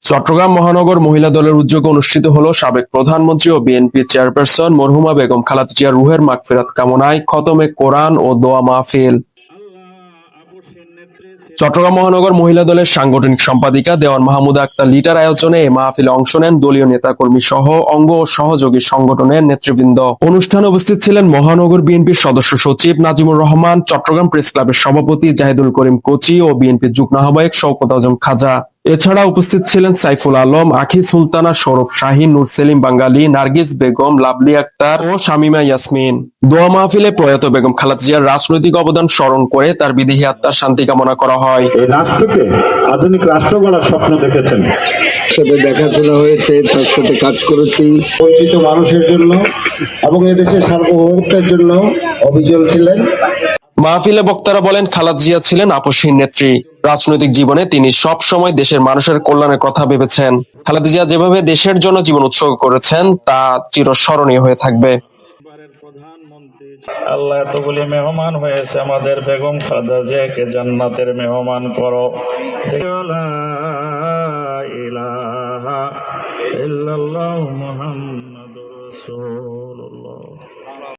চট্টগ্রাম মহানগর মহিলা দলের উদ্যোগে অনুষ্ঠিত হলো সাবেক প্রধানমন্ত্রী ও বিএনপি চেয়ারপারসন মরহুমা বেগম খালেদা জিয়ার রুহের মাগফিরাত কামনায় খতমে কোরআন ও দোয়া মাহফিল। চট্টগ্রাম মহানগর মহিলা দলের সাংগঠনিক সম্পাদিকা দেওয়ান মাহমুদা আক্তার লিটার আয়োজনে এই মাহফিলে অংশ নেন দলীয় নেতাকর্মী সহ অঙ্গ ও সহযোগী সংগঠনের নেতৃবৃন্দ। অনুষ্ঠানে উপস্থিত ছিলেন মহানগর বিএনপির সদস্য সচিব নাজিমুর রহমান, চট্টগ্রাম প্রেস ক্লাবের সভাপতি জাহিদুল করিম কোচি ও বিএনপির যুগ্ম আহ্বায়ক শওকত আজম খাজা। এছাড়া উপস্থিত ছিলেন সাইফুল আলম, আখি সুলতানা, সৌরভ শাহীন, নূর সেলিম বাঙ্গালী, নার্গিস বেগম, লাভলি আক্তার ও শামিমা ইয়াসমিন। দোয়া মাহফিলে প্রয়াত বেগম খালেদা জিয়ার রাজনৈতিক অবদান স্মরণ করে তার বিদেহী আত্মার শান্তি কামনা করা হয়। এই রাষ্ট্রকে আধুনিক রাষ্ট্র গড়ার স্বপ্ন দেখেছেন, সাথে দেখাশোনা হয়েছে, তার সাথে কাজ করেছি। বঞ্চিত মানুষের জন্য এবং এদেশের সার্বভৌমত্বের জন্য অবিচল ছিলেন। মাহফিলে বক্তারা বলেন, খালেদা জিয়া ছিলেন আপসহীন নেত্রী। রাজনৈতিক জীবনে তিনি সব সময় দেশের মানুষের কল্যাণের কথা ভেবেছেন। খালেদা জিয়া যেভাবে দেশের জন্য জীবন উৎসর্গ করেছেন তা চিরস্মরণীয় হয়ে থাকবে। আল্লাহ এতগুলি মেহমান হয়েছে, আমাদের বেগম খালেদা জিয়াকে জান্নাতের মেহমান করো। লা ইলাহা ইল্লাল্লাহু মুহাম্মাদুর রাসূল।